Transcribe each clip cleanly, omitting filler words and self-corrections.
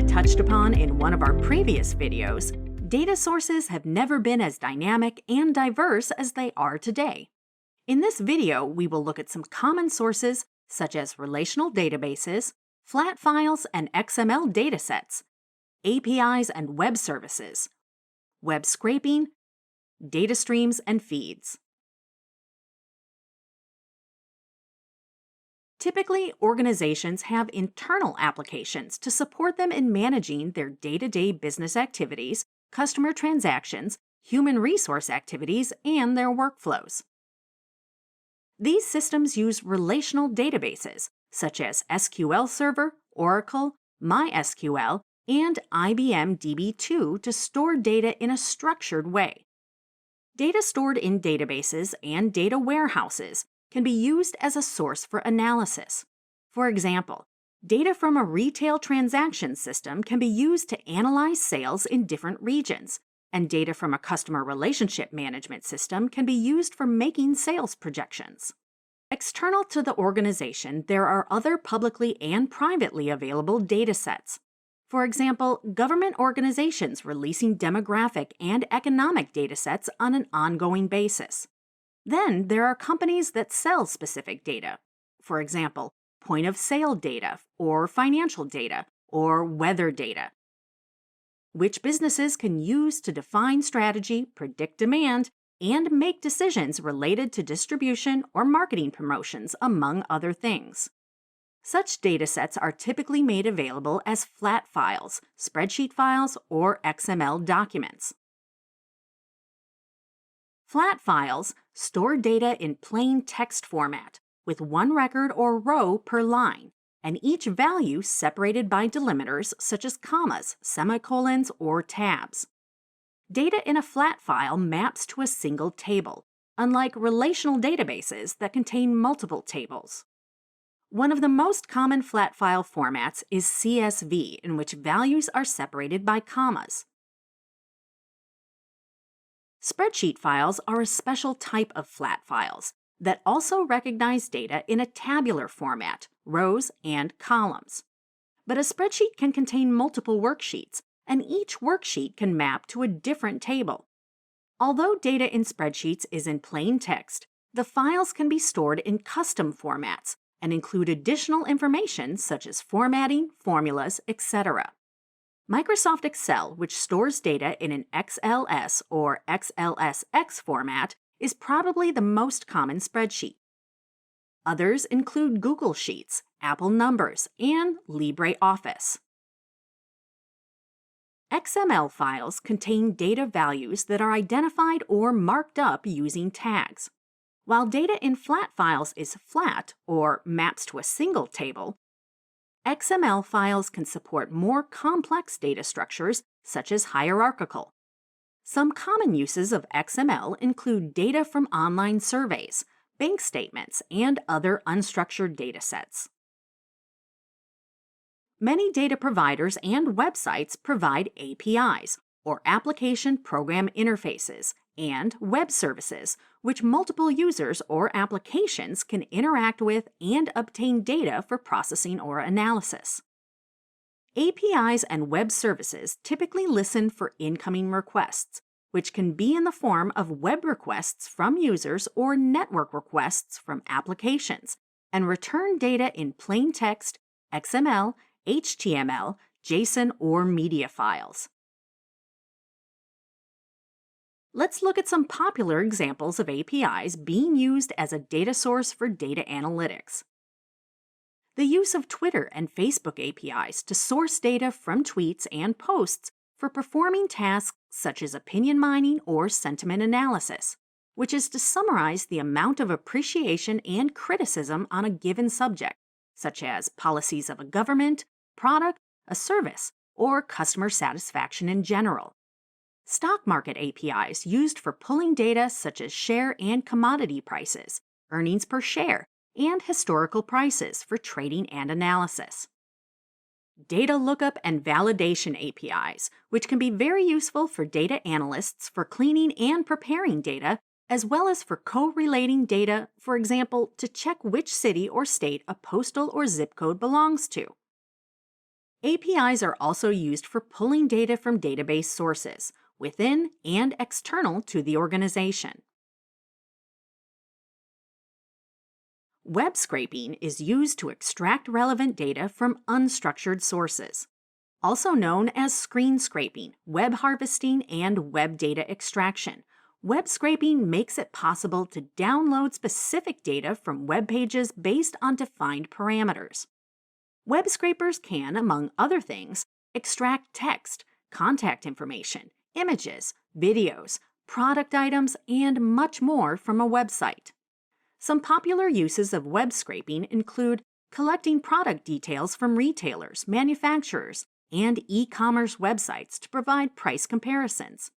touched upon in one of our previous videos, data sources have never been as dynamic and diverse as they are today. In this video, we will look at some common sources such as relational databases, flat files and XML datasets, APIs and web services, web scraping, data streams and feeds. Typically, organizations have internal applications to support them in managing their day-to-day business activities, customer transactions, human resource activities, and their workflows. These systems use relational databases, such as SQL Server, Oracle, MySQL, and IBM DB2 to store data in a structured way. Data stored in databases and data warehouses can be used as a source for analysis. For example, data from a retail transaction system can be used to analyze sales in different regions, and data from a customer relationship management system can be used for making sales projections. External to the organization, there are other publicly and privately available datasets. For example, government organizations releasing demographic and economic datasets on an ongoing basis. Then there are companies that sell specific data. For example, point-of-sale data, or financial data, or weather data, which businesses can use to define strategy, predict demand, and make decisions related to distribution or marketing promotions, among other things. Such datasets are typically made available as flat files, spreadsheet files, or XML documents. Flat files store data in plain text format, with one record or row per line, and each value separated by delimiters such as commas, semicolons, or tabs. Data in a flat file maps to a single table, unlike relational databases that contain multiple tables. One of the most common flat file formats is CSV, in which values are separated by commas. Spreadsheet files are a special type of flat files that also recognize data in a tabular format, rows and columns. But a spreadsheet can contain multiple worksheets, and each worksheet can map to a different table. Although data in spreadsheets is in plain text, the files can be stored in custom formats and include additional information such as formatting, formulas, etc. Microsoft Excel, which stores data in an XLS or XLSX format, is probably the most common spreadsheet. Others include Google Sheets, Apple Numbers, and LibreOffice. XML files contain data values that are identified or marked up using tags. While data in flat files is flat or maps to a single table, XML files can support more complex data structures, such as hierarchical. Some common uses of XML include data from online surveys, bank statements, and other unstructured data sets. Many data providers and websites provide APIs, or Application Program Interfaces, and web services, which multiple users or applications can interact with and obtain data for processing or analysis. APIs and web services typically listen for incoming requests, which can be in the form of web requests from users or network requests from applications, and return data in plain text, XML, HTML, JSON, or media files. Let's look at some popular examples of APIs being used as a data source for data analytics. The use of Twitter and Facebook APIs to source data from tweets and posts for performing tasks such as opinion mining or sentiment analysis, which is to summarize the amount of appreciation and criticism on a given subject, such as policies of a government, product, a service, or customer satisfaction in general. Stock market APIs used for pulling data such as share and commodity prices, earnings per share, and historical prices for trading and analysis. Data lookup and validation APIs, which can be very useful for data analysts for cleaning and preparing data, as well as for correlating data, for example, to check which city or state a postal or zip code belongs to. APIs are also used for pulling data from database sources, within and external to the organization. Web scraping is used to extract relevant data from unstructured sources. Also known as screen scraping, web harvesting, and web data extraction, web scraping makes it possible to download specific data from web pages based on defined parameters. Web scrapers can, among other things, extract text, contact information, images, videos, product items, and much more from a website. Some popular uses of web scraping include collecting product details from retailers, manufacturers, and e-commerce websites to provide price comparisons,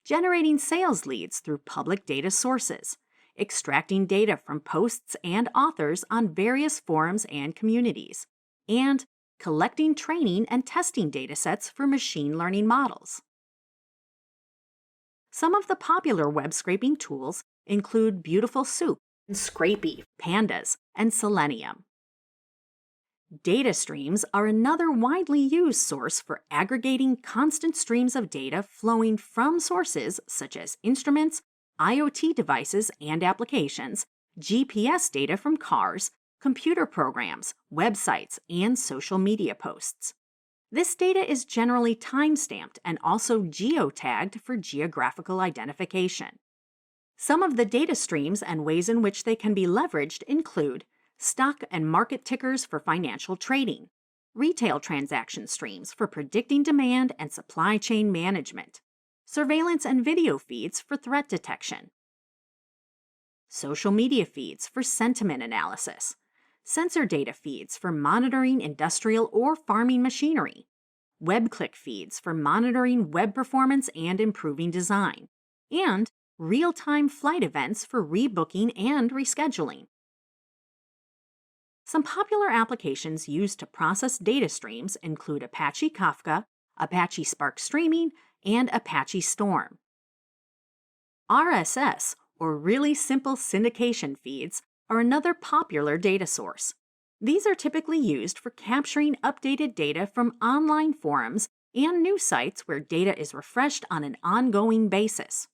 generating sales leads through public data sources, extracting data from posts and authors on various forums and communities, and collecting training and testing datasets for machine learning models. Some of the popular web scraping tools include Beautiful Soup, Scrapey, Pandas, and Selenium. Data streams are another widely used source for aggregating constant streams of data flowing from sources such as instruments, IoT devices and applications, GPS data from cars, computer programs, websites, and social media posts. This data is generally time-stamped and also geotagged for geographical identification. Some of the data streams and ways in which they can be leveraged include stock and market tickers for financial trading, retail transaction streams for predicting demand and supply chain management, surveillance and video feeds for threat detection, social media feeds for sentiment analysis, sensor data feeds for monitoring industrial or farming machinery, web-click feeds for monitoring web performance and improving design, and real-time flight events for rebooking and rescheduling. Some popular applications used to process data streams include Apache Kafka, Apache Spark Streaming, and Apache Storm. RSS, or Really Simple Syndication Feeds, are another popular data source. These are typically used for capturing updated data from online forums and news sites where data is refreshed on an ongoing basis.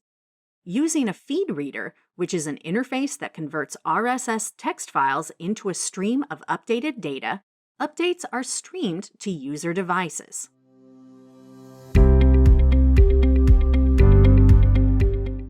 Using a feed reader, which is an interface that converts RSS text files into a stream of updated data, updates are streamed to user devices.